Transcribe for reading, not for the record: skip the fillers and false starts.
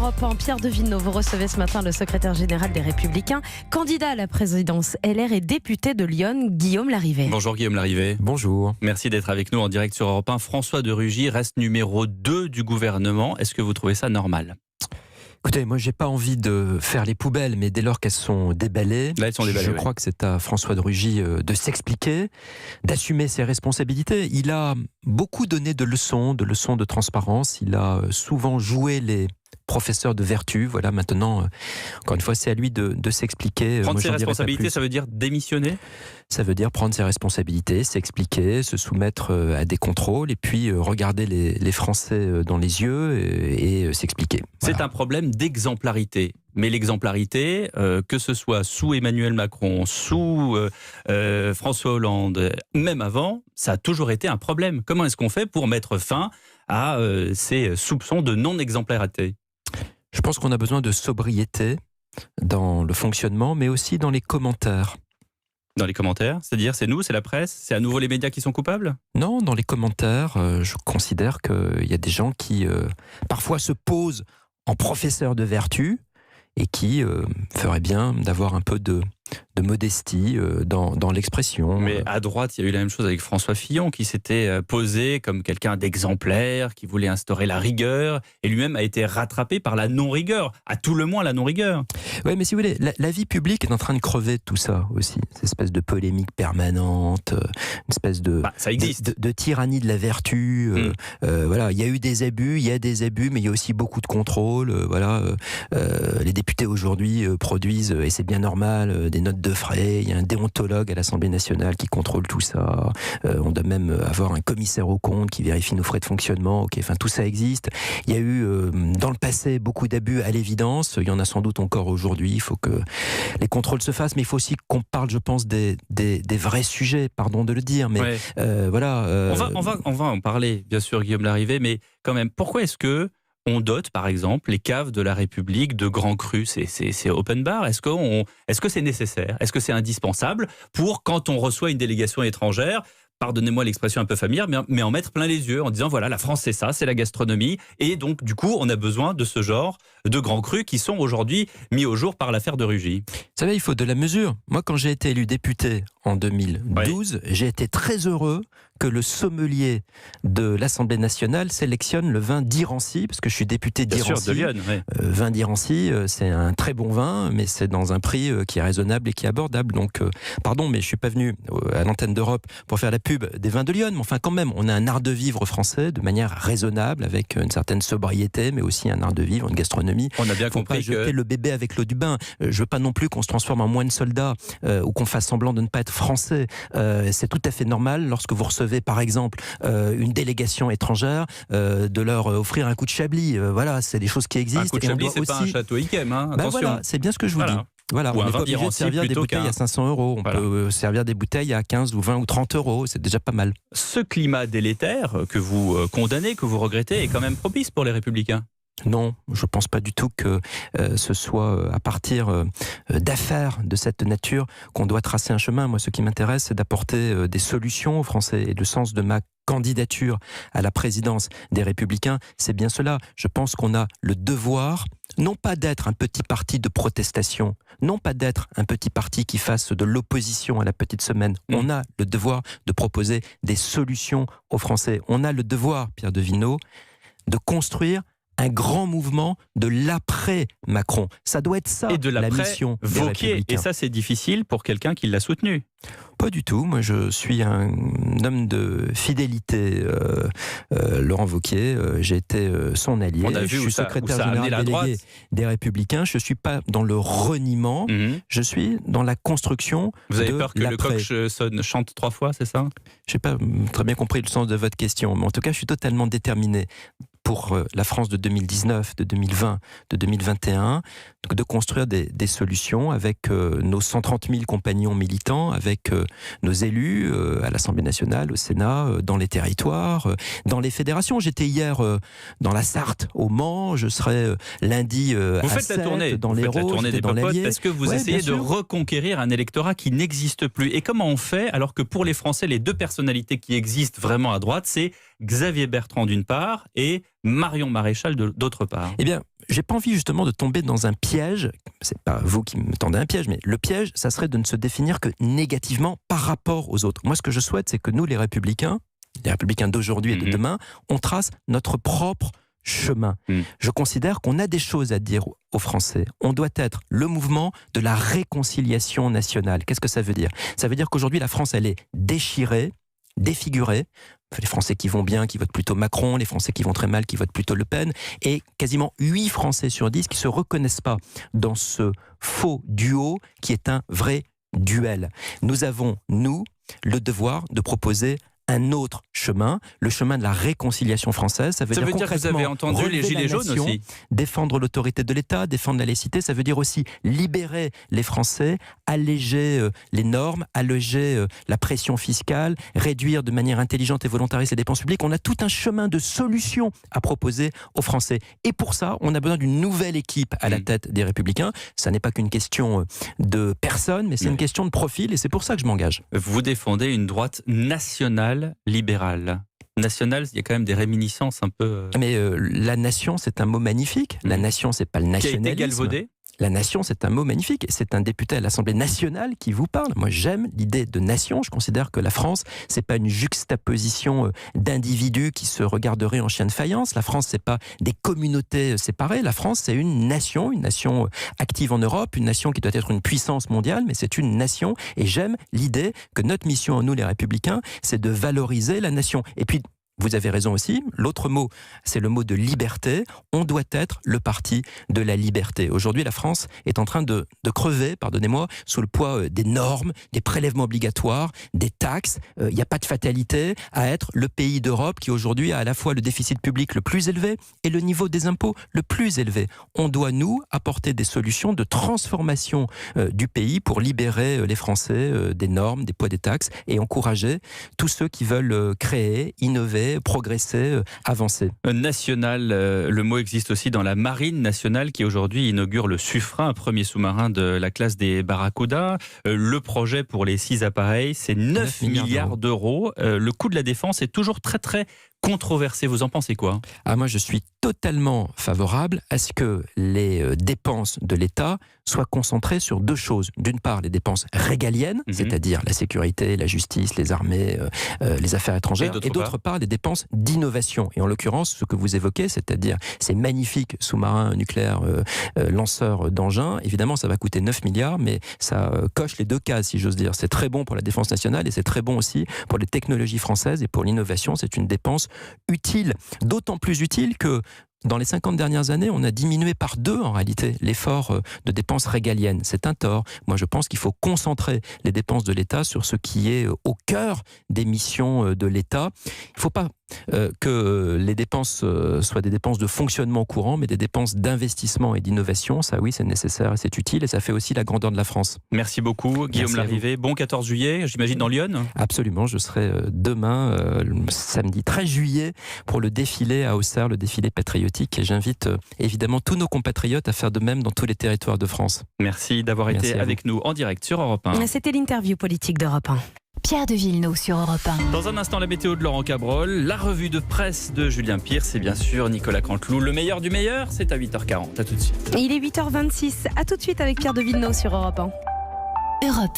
Europe 1, Pierre Devino, vous recevez ce matin le secrétaire général des Républicains, candidat à la présidence LR et député de Lyon, Guillaume Larrivé. Bonjour Guillaume Larrivé. Bonjour. Merci d'être avec nous en direct sur Europe 1. François de Rugy reste numéro 2 du gouvernement. Est-ce que vous trouvez ça normal ? Écoutez, moi j'ai pas envie de faire les poubelles, mais dès lors qu'elles sont déballées, Là, elles sont déballées, je crois que c'est à François de Rugy de s'expliquer, d'assumer ses responsabilités. Il a beaucoup donné de leçons de transparence. Il a souvent joué les professeurs de vertu. Voilà, maintenant, encore une fois, c'est à lui de s'expliquer. Prendre Moi, ses j'en dirai pas responsabilités, plus. ça veut dire démissionner ? Ça veut dire prendre ses responsabilités, s'expliquer, se soumettre à des contrôles et puis regarder les Français dans les yeux et s'expliquer. Voilà. C'est un problème d'exemplarité. Mais l'exemplarité, que ce soit sous Emmanuel Macron, sous François Hollande, même avant, ça a toujours été un problème. Comment est-ce qu'on fait pour mettre fin à ces soupçons de non-exemplarité ? Je pense qu'on a besoin de sobriété dans le fonctionnement, mais aussi dans les commentaires. Dans les commentaires, c'est-à-dire c'est nous, c'est la presse, c'est à nouveau les médias qui sont coupables ? Non, dans les commentaires, je considère qu'il y a des gens qui parfois se posent en professeurs de vertu et qui feraient bien d'avoir un peu de modestie dans l'expression. Mais à droite, il y a eu la même chose avec François Fillon, qui s'était posé comme quelqu'un d'exemplaire, qui voulait instaurer la rigueur, et lui-même a été rattrapé par la non-rigueur, à tout le moins la non-rigueur. Oui, mais si vous voulez, la vie publique est en train de crever de tout ça aussi. Cette espèce de polémique permanente, une espèce Ça existe. de tyrannie de la vertu. Voilà, il y a eu des abus, il y a des abus, mais il y a aussi beaucoup de contrôle. Les députés aujourd'hui produisent, et c'est bien normal, des notes de frais. Il y a un déontologue à l'Assemblée nationale qui contrôle tout ça. On doit même avoir un commissaire aux comptes qui vérifie nos frais de fonctionnement. Enfin, tout ça existe. Il y a eu dans le passé beaucoup d'abus à l'évidence. Il y en a sans doute encore aujourd'hui. Il faut que les contrôles se fassent, mais il faut aussi qu'on parle, je pense, des vrais sujets. Pardon de le dire, mais Ouais. voilà. On va en parler, bien sûr, Guillaume Larrivé, mais quand même, pourquoi est-ce que on dote, par exemple, les caves de la République de grands crus? C'est open bar. Est-ce que c'est nécessaire? Est-ce que c'est indispensable pour, quand on reçoit une délégation étrangère, pardonnez-moi l'expression un peu familière, mais en mettre plein les yeux, en disant voilà, la France c'est ça, c'est la gastronomie, et donc du coup on a besoin de ce genre de grands crus qui sont aujourd'hui mis au jour par l'affaire de Rugy. Vous savez, il faut de la mesure. Moi, quand j'ai été élu député en 2012, j'ai été très heureux que le sommelier de l'Assemblée nationale sélectionne le vin d'Irancy, parce que je suis député Bien d'Irancy. sûr, de Lyon, ouais. Vin d'Irancy, c'est un très bon vin, mais c'est dans un prix qui est raisonnable et qui est abordable. Donc, pardon, mais je suis pas venu à l'antenne d'Europe pour faire la pub des vins de Lyon. Mais enfin, quand même, on a un art de vivre français de manière raisonnable, avec une certaine sobriété, mais aussi un art de vivre, une gastronomie. On a bien Faut pas compris jeter que le bébé avec l'eau du bain. Je veux pas non plus qu'on se transforme en moine soldat ou qu'on fasse semblant de ne pas être français. C'est tout à fait normal lorsque vous recevez, par exemple, une délégation étrangère, de leur offrir un coup de chablis. Voilà, c'est des choses qui existent. un coup de et on chablis, doit c'est pas un aussi... château Yquem, hein, Ben attention. voilà, c'est bien ce que je vous dis. Voilà, Ou on un n'est vin pas obligé de d'Irancy servir des plutôt bouteilles qu'un- à 500 €. On Voilà. peut servir des bouteilles à 15 ou 20 ou 30 €. C'est déjà pas mal. Ce climat délétère que vous condamnez, que vous regrettez, est quand même propice pour les Républicains. Non, je ne pense pas du tout que ce soit à partir d'affaires de cette nature qu'on doit tracer un chemin. Moi, ce qui m'intéresse, c'est d'apporter des solutions aux Français. Et le sens de ma candidature à la présidence des Républicains, c'est bien cela. Je pense qu'on a le devoir, non pas d'être un petit parti de protestation, non pas d'être un petit parti qui fasse de l'opposition à la petite semaine. On a le devoir de proposer des solutions aux Français. On a le devoir, Pierre Devino, de construire un grand mouvement de l'après-Macron. Ça doit être ça, Et de la l'après mission des Wauquiez. Républicains. Et ça, c'est difficile pour quelqu'un qui l'a soutenu. Pas du tout. Moi, je suis un homme de fidélité. Laurent Wauquiez, j'ai été son allié. On a vu je où suis ça- secrétaire où ça a amené général la délégué droite. des Républicains. Je ne suis pas dans le reniement. Je suis dans la construction Vous avez de peur que le l'après. coq chante 3 fois, c'est ça? Je n'ai pas très bien compris le sens de votre question, mais en tout cas, je suis totalement déterminé pour la France de 2019, de 2020, de 2021, de construire des solutions avec nos 130 000 compagnons militants, avec nos élus à l'Assemblée nationale, au Sénat, dans les territoires, dans les fédérations. J'étais hier dans la Sarthe, au Mans, je serai lundi Vous à faites Sète, la tournée, dans vous faites la l'Hérault, tournée j'étais des dans popotes. l'Allier. Est-ce que vous Ouais, essayez bien de sûr. reconquérir un électorat qui n'existe plus? Et comment on fait alors que pour les Français, les deux personnalités qui existent vraiment à droite, c'est Xavier Bertrand d'une part et Marion Maréchal d'autre part. Eh bien, j'ai pas envie justement de tomber dans un piège. C'est pas vous qui me tendez un piège, mais le piège, ça serait de ne se définir que négativement par rapport aux autres. Moi, ce que je souhaite, c'est que nous, les républicains d'aujourd'hui et de demain, on trace notre propre chemin. Je considère qu'on a des choses à dire aux Français. On doit être le mouvement de la réconciliation nationale. Qu'est-ce que ça veut dire ? Ça veut dire qu'aujourd'hui, la France, elle est déchirée, défigurée. Les Français qui vont bien, qui votent plutôt Macron, les Français qui vont très mal, qui votent plutôt Le Pen, et quasiment 8 Français sur 10 qui ne se reconnaissent pas dans ce faux duo qui est un vrai duel. Nous avons, nous, le devoir de proposer un autre chemin, le chemin de la réconciliation française. Ça veut dire que vous avez entendu les Gilets jaunes aussi. Défendre l'autorité de l'État, défendre la laïcité, ça veut dire aussi libérer les Français, alléger les normes, alléger la pression fiscale, réduire de manière intelligente et volontariste les dépenses publiques. On a tout un chemin de solutions à proposer aux Français. Et pour ça, on a besoin d'une nouvelle équipe à la tête des Républicains. Ça n'est pas qu'une question de personne, mais c'est une question de profil, et c'est pour ça que je m'engage. Vous défendez une droite nationale libérale. Nationale, il y a quand même des réminiscences un peu... Mais la nation, c'est un mot magnifique. La nation, c'est pas le nationalisme. Qui a été galvaudé. La nation, c'est un mot magnifique. C'est un député à l'Assemblée nationale qui vous parle. Moi, j'aime l'idée de nation. Je considère que la France, c'est pas une juxtaposition d'individus qui se regarderaient en chien de faïence. La France, c'est pas des communautés séparées. La France, c'est une nation active en Europe, une nation qui doit être une puissance mondiale, mais c'est une nation. Et j'aime l'idée que notre mission, nous, les Républicains, c'est de valoriser la nation. Et puis, vous avez raison aussi, l'autre mot, c'est le mot de liberté. On doit être le parti de la liberté. Aujourd'hui, la France est en train de crever, pardonnez-moi, sous le poids des normes, des prélèvements obligatoires, des taxes. Il n'y a pas de fatalité à être le pays d'Europe qui aujourd'hui a à la fois le déficit public le plus élevé et le niveau des impôts le plus élevé. On doit, nous, apporter des solutions de transformation du pays pour libérer les Français des normes, des poids des taxes et encourager tous ceux qui veulent créer, innover, progresser, avancer. National, le mot existe aussi dans la marine nationale qui aujourd'hui inaugure le Suffren, un premier sous-marin de la classe des Barracuda. Le projet pour les 6 appareils, c'est 9 milliards d'euros. Le coût de la défense est toujours très très controversé. Vous en pensez quoi ? Moi, je suis totalement favorable à ce que les dépenses de l'État soient concentrées sur 2 choses. D'une part, les dépenses régaliennes, c'est-à-dire la sécurité, la justice, les armées, les affaires étrangères, et d'autre part, les dépenses d'innovation. Et en l'occurrence, ce que vous évoquez, c'est-à-dire ces magnifiques sous-marins nucléaires lanceurs d'engins, évidemment, ça va coûter 9 milliards, mais ça coche les 2 cases, si j'ose dire. C'est très bon pour la défense nationale et c'est très bon aussi pour les technologies françaises et pour l'innovation. C'est une dépense utile, d'autant plus utile que dans les 50 dernières années, on a diminué par 2 en réalité l'effort de dépenses régaliennes. C'est un tort. Moi, je pense qu'il faut concentrer les dépenses de l'État sur ce qui est au cœur des missions de l'État. Il ne faut pas que les dépenses soient des dépenses de fonctionnement courant, mais des dépenses d'investissement et d'innovation. Ça, oui, c'est nécessaire et c'est utile, et ça fait aussi la grandeur de la France. Merci beaucoup, Guillaume Larrivé. Bon 14 juillet, j'imagine, dans Lyon ? Absolument, je serai demain, samedi 13 juillet, pour le défilé à Auxerre, le défilé patriotique, et j'invite évidemment tous nos compatriotes à faire de même dans tous les territoires de France. Merci d'avoir été avec nous en direct sur Europe 1. C'était l'interview politique d'Europe 1. Pierre de Villeneuve sur Europe 1. Dans un instant, la météo de Laurent Cabrol, la revue de presse de Julien Pirce et bien sûr Nicolas Canteloup. Le meilleur du meilleur, c'est à 8h40. À tout de suite. Il est 8h26. À tout de suite avec Pierre de Villeneuve sur Europe 1. Europe 1.